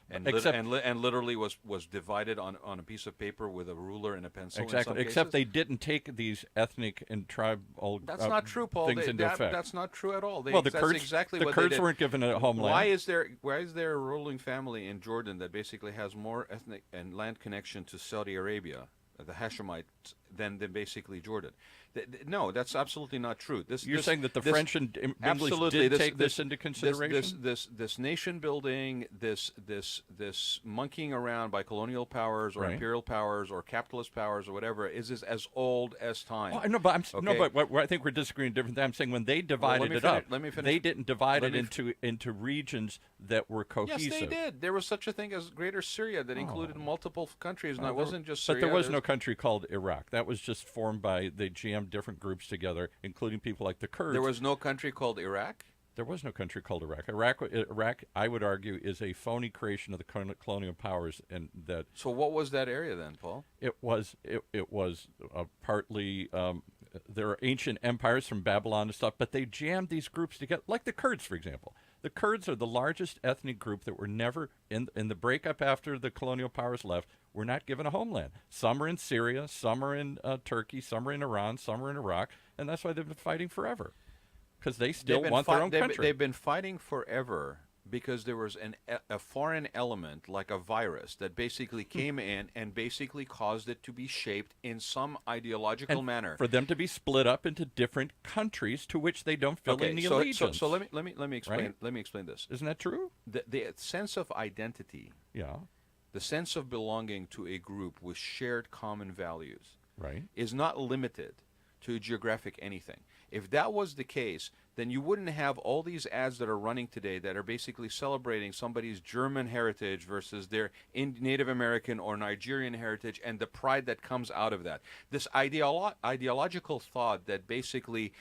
and literally was divided on a piece of paper with a ruler and a pencil. Exactly. In some Except cases. they didn't take these ethnic and tribal That's not true, Paul. things into effect. That's not true at all. Well, the that's Kurds, exactly the what Kurds they did. weren't given a homeland. Why is there a ruling family in Jordan that basically has more ethnic and land connection to Saudi Arabia, the Hashemites, than basically Jordan? No, that's absolutely not true. You're saying that the French and English did take this into consideration? This nation building, this monkeying around by colonial powers or Right. imperial powers or capitalist powers or whatever is as old as time. Oh, no, but Okay. I think we're disagreeing different. I'm saying when they divided it up, let me finish. they didn't divide Let it me into regions that were cohesive. Yes, they did. There was such a thing as Greater Syria that included multiple countries, and it wasn't just But Syria. there was no country called Iraq. That was just formed by, they jammed different groups together, including people like the Kurds. There was no country called Iraq? There was no country called Iraq. Iraq, I would argue, is a phony creation of the colonial powers, and that So what was that area then, Paul? it was partly there are ancient empires from Babylon and stuff, but they jammed these groups together, like the Kurds, for example. The Kurds are the largest ethnic group that were never, in the breakup after the colonial powers left, were not given a homeland. Some are in Syria, some are in Turkey, some are in Iran, some are in Iraq, and that's why they've been fighting forever, because they still want their own country. They've been fighting forever because there was a foreign element, like a virus, that basically came in and basically caused it to be shaped in some ideological manner. For them to be split up into different countries to which they don't feel any allegiance. So let me explain. Right? Let me explain this. Isn't that true? The sense of identity, Yeah. the sense of belonging to a group with shared common values, Right. is not limited to geographic anything. If that was the case, then you wouldn't have all these ads that are running today that are basically celebrating somebody's German heritage versus their Native American or Nigerian heritage and the pride that comes out of that. This ideological thought that basically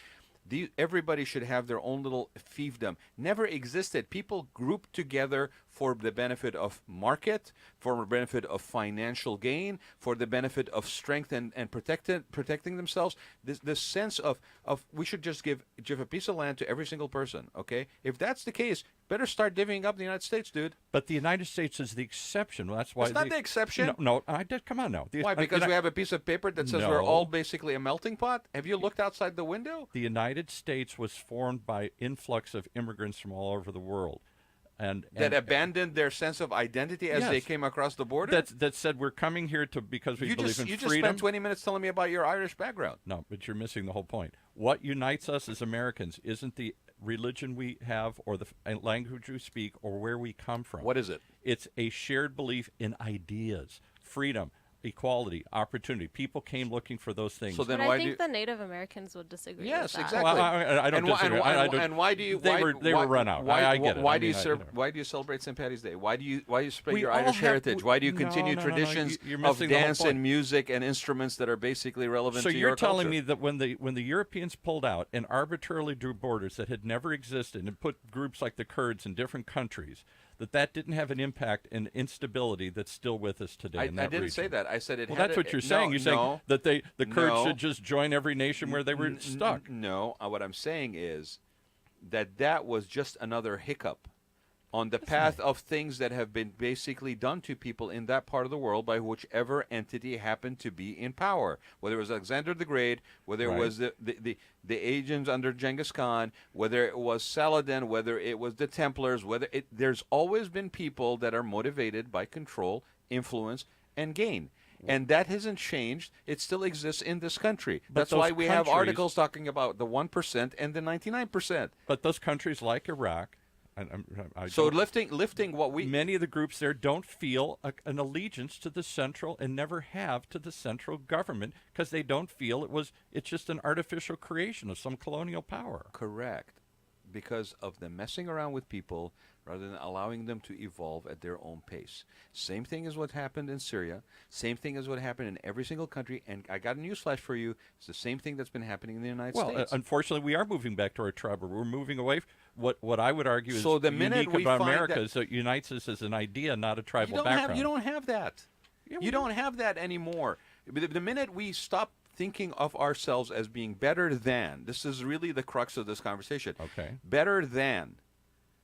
Everybody should have their own little fiefdom. Never existed. People grouped together for the benefit of market, for the benefit of financial gain, for the benefit of strength and protecting themselves. This sense of we should just give a piece of land to every single person. Okay, if that's the case, better start divvying up the United States, dude. But the United States is the exception. Well, that's why It's not the exception. No, come on now. Why? Because we have a piece of paper that says we're all basically a melting pot? Have you looked outside the window? The United States was formed by influx of immigrants from all over the world. And that abandoned their sense of identity as they came across the border? That said, we're coming here because we believe in freedom. You just spent 20 minutes telling me about your Irish background. No, but you're missing the whole point. What unites us as Americans isn't the religion we have or the language we speak or where we come from. What is it? It's a shared belief in ideas, freedom, equality, opportunity. People came looking for those things. So then but why I think the Native Americans would disagree with that. exactly. Well, I don't disagree. And why do you? They were run out. I get it. Why do you celebrate St. Patty's Day? Why do you spread your Irish heritage? Why do you continue traditions of dance and music and instruments that are basically relevant to your culture? So you're telling me that when the Europeans pulled out and arbitrarily drew borders that had never existed and put groups like the Kurds in different countries, that didn't have an impact and instability that's still with us today in that region. I didn't say that. I said it had... Well, that's what you're saying. You're saying that the Kurds should just join every nation where they were stuck. No, what I'm saying is that was just another hiccup on the path of things that have been basically done to people in that part of the world by whichever entity happened to be in power. Whether it was Alexander the Great, whether it was the agents under Genghis Khan, whether it was Saladin, whether it was the Templars, there's always been people that are motivated by control, influence, and gain. And that hasn't changed. It still exists in this country. That's why we have articles talking about the 1% and the 99%. But those countries like Iraq... So lifting what we... Many of the groups there don't feel an allegiance to the central and never have to the central government because they don't feel it's just an artificial creation of some colonial power. Correct. Because of the messing around with people rather than allowing them to evolve at their own pace. Same thing as what happened in Syria. Same thing as what happened in every single country. And I got a newsflash for you. It's the same thing that's been happening in the United States. Unfortunately, we are moving back to our tribal. We're moving away. What I would argue is the minute unique about America is that it unites us as an idea, not a tribal background. You don't have that. You don't have that anymore. The minute we stop thinking of ourselves as being better than, this is really the crux of this conversation. Okay. Better than,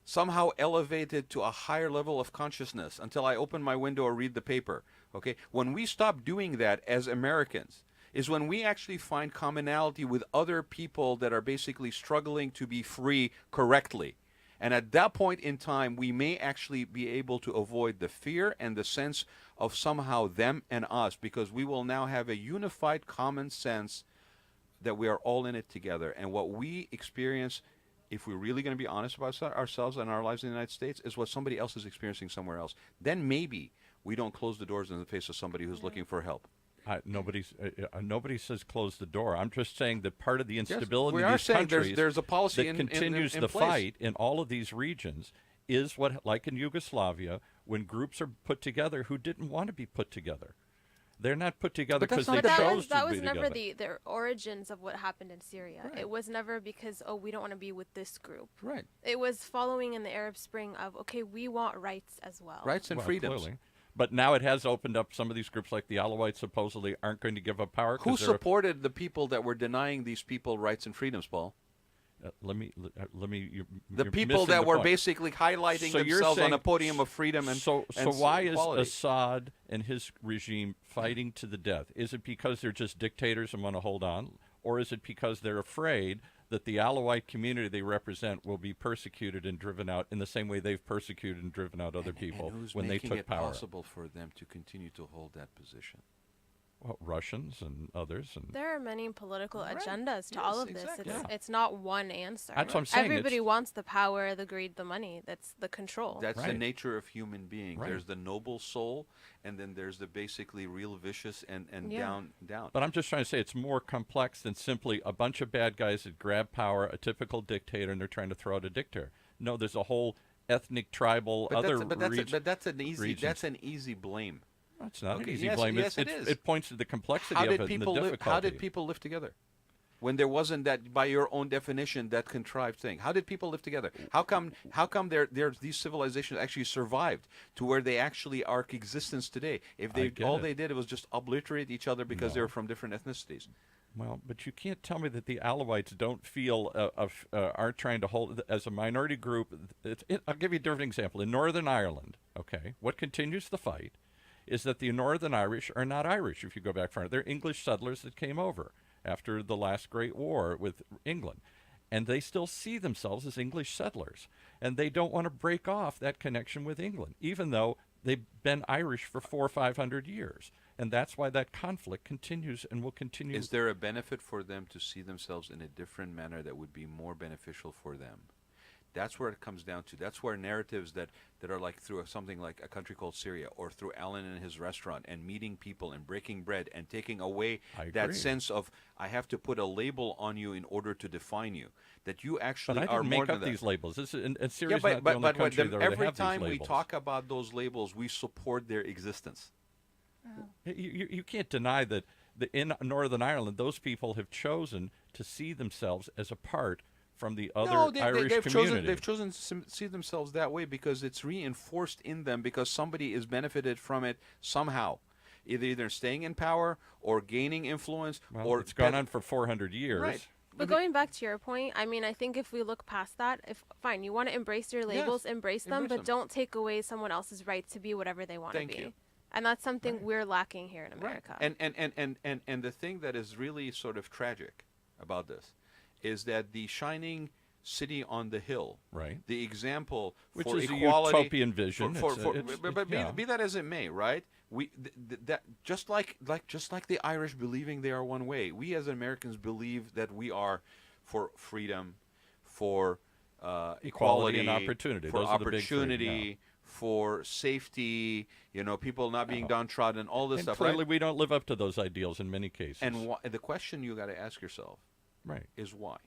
somehow elevated to a higher level of consciousness until I open my window or read the paper. Okay. When we stop doing that as Americans is when we actually find commonality with other people that are basically struggling to be free correctly. And at that point in time, we may actually be able to avoid the fear and the sense of somehow them and us, because we will now have a unified common sense that we are all in it together. And what we experience, if we're really going to be honest about ourselves and our lives in the United States, is what somebody else is experiencing somewhere else. Then maybe we don't close the doors in the face of somebody who's looking for help. Nobody says close the door. I'm just saying that part of the instability we in are these saying countries there's a policy that continues the place. fight in all of these regions is what, like in Yugoslavia, when groups are put together who didn't want to be put together. They're not put together because they chose to be together. That was never the origins of what happened in Syria. Right. It was never because, we don't want to be with this group. Right. It was following in the Arab Spring of, we want rights as well. Rights and freedoms. Clearly. But now it has opened up. Some of these groups, like the Alawites, supposedly aren't going to give up power. Who supported the people that were denying these people rights and freedoms, Paul? The people that were basically highlighting themselves on a podium of freedom and so why equality. Is Assad and his regime fighting to the death? Is it because they're just dictators and want to hold on, or is it because they're afraid that the Alawite community they represent will be persecuted and driven out in the same way they've persecuted and driven out other people when they took power? Who's making it possible for them to continue to hold that position? Well, Russians and others. And there are many political agendas to all of this. Exactly. It's not one answer. That's what I'm saying. Everybody wants the power, the greed, the money. That's the control. That's the nature of human being. Right. There's the noble soul, and then there's the basically real vicious and down. But I'm just trying to say it's more complex than simply a bunch of bad guys that grab power, a typical dictator, and they're trying to throw out a dictator. No, there's a whole ethnic, tribal, but that's an easy blame. It's not an easy yes, blame. Yes, it is. It points to the complexity of it and the difficulty. How did people live together? when there wasn't that, by your own definition, that contrived thing? How did people live together? How come there's these civilizations actually survived to where they actually are existence today? If they they did was just obliterate each other because they were from different ethnicities. Well, but you can't tell me that the Alawites don't feel are trying to hold as a minority group. I'll give you a different example. In Northern Ireland, okay, what continues the fight is that the Northern Irish are not Irish. If you go back far, they're English settlers that came over after the last Great War with England, and they still see themselves as English settlers, and they don't want to break off that connection with England, even though they've been Irish for 400 or 500 years. And that's why that conflict continues and will continue. Is there a benefit for them to see themselves in a different manner that would be more beneficial for them? That's where it comes down to. That's where narratives that are like through something like A Country Called Syria, or through Alan and his restaurant, and meeting people and breaking bread and taking away that sense of, I have to put a label on you in order to define you. That you actually but I are didn't more make than up that. these labels. Syria's yeah, not the only country that every have time these we labels. talk about those labels, we support their existence. You can't deny that in Northern Ireland, those people have chosen to see themselves as a part from the other Irish community. They've chosen to see themselves that way because it's reinforced in them, because somebody is benefited from it somehow. Either staying in power or gaining influence. Or it's gone on for 400 years. Right. But going back to your point, I mean, I think if we look past that, fine, you want to embrace your labels, embrace them, but don't take away someone else's right to be whatever they want to be. Thank you. And that's something we're lacking here in America. Right. And the thing that is really sort of tragic about this is that the shining city on the hill, right, the example which for is equality, a utopian vision, be that as it may, right? That just like the Irish believing they are one way, we as Americans believe that we are for freedom, for equality and opportunity, for those opportunity, are the big things, for safety, people not being downtrodden, all this and stuff. Clearly, right? we don't live up to those ideals in many cases. And the question you got to ask yourself, is why?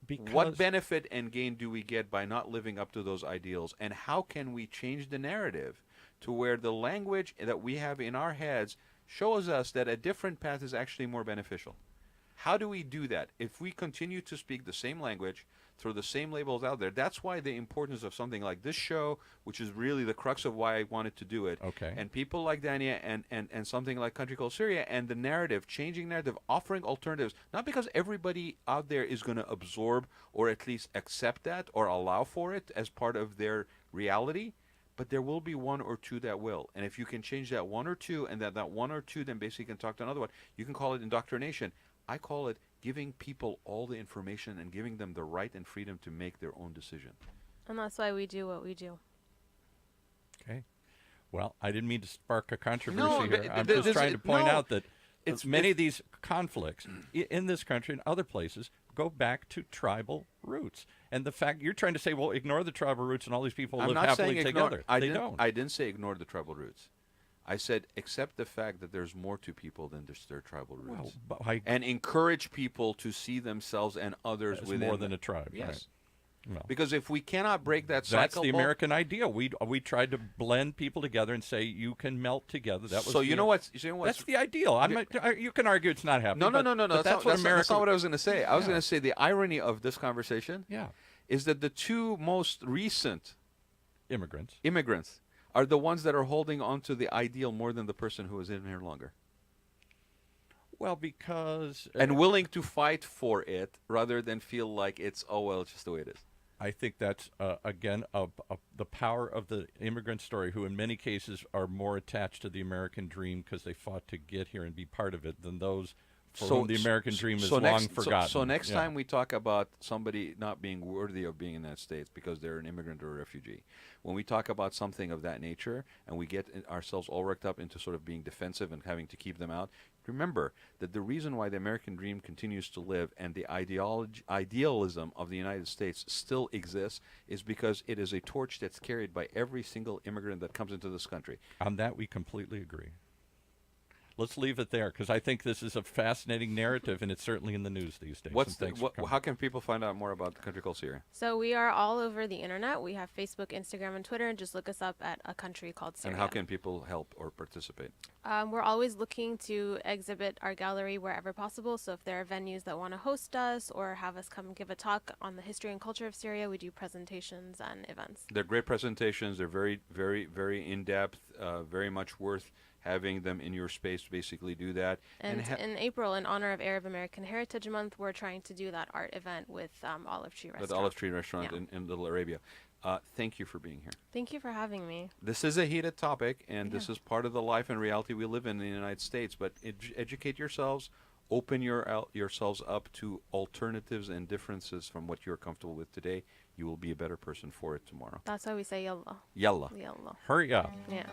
Because what benefit and gain do we get by not living up to those ideals, and how can we change the narrative to where the language that we have in our heads shows us that a different path is actually more beneficial? How do we do that? If we continue to speak the same language, throw the same labels out there, that's why the importance of something like this show, which is really the crux of why I wanted to do it, and people like Dania and something like Country Called Syria, and the narrative, changing narrative, offering alternatives, not because everybody out there is going to absorb or at least accept that or allow for it as part of their reality, but there will be one or two that will. And if you can change that one or two, and that one or two then basically can talk to another one, you can call it indoctrination. I call it giving people all the information and giving them the right and freedom to make their own decision. And that's why we do what we do. Okay. Well, I didn't mean to spark a controversy No, here. I'm just trying to point out that many of these conflicts in this country and other places go back to tribal roots. And the fact you're trying to say, well, ignore the tribal roots and all these people live happily together. I didn't say ignore the tribal roots. I said accept the fact that there's more to people than just their tribal roots, and encourage people to see themselves and others as within more than a tribe. Yes, right. Well, because if we cannot break that cycle, that's the American ideal. We tried to blend people together and say you can melt together. That was so. You know what? That's the ideal. You can argue it's not happening. No. That's not what I was going to say. I was going to say the irony of this conversation. Is that the two most recent immigrants are the ones that are holding on to the ideal more than the person who is in here longer. Well, because... and willing to fight for it rather than feel like it's just the way it is. I think that's, again, the power of the immigrant story, who in many cases are more attached to the American dream because they fought to get here and be part of it than those for whom the American dream is long forgotten. So next time we talk about somebody not being worthy of being in the United States because they're an immigrant or a refugee, when we talk about something of that nature and we get ourselves all worked up into sort of being defensive and having to keep them out, remember that the reason why the American dream continues to live and the idealism of the United States still exists is because it is a torch that's carried by every single immigrant that comes into this country. On that, we completely agree. let's leave it there because I think this is a fascinating narrative, and it's certainly in the news these days. What's And the, thanks for coming. how can people find out more about the country called Syria? So we are all over the internet. We have Facebook, Instagram, and Twitter. Just look us up at A Country Called Syria. And how can people help or participate? We're always looking to exhibit our gallery wherever possible. So if there are venues that want to host us or have us come give a talk on the history and culture of Syria, we do presentations and events. They're great presentations. They're very, very, very in-depth, very much worth having them in your space to basically do that. And in April, in honor of Arab American Heritage Month, we're trying to do that art event with Olive Tree Restaurant. With Olive Tree Restaurant Yeah. in Little Arabia. Thank you for being here. Thank you for having me. This is a heated topic, and this Yeah. is part of the life and reality we live in the United States. But educate yourselves, open yourselves up to alternatives and differences from what you're comfortable with today. You will be a better person for it tomorrow. That's why we say yalla. Yalla. Yalla. Hurry up. Yeah.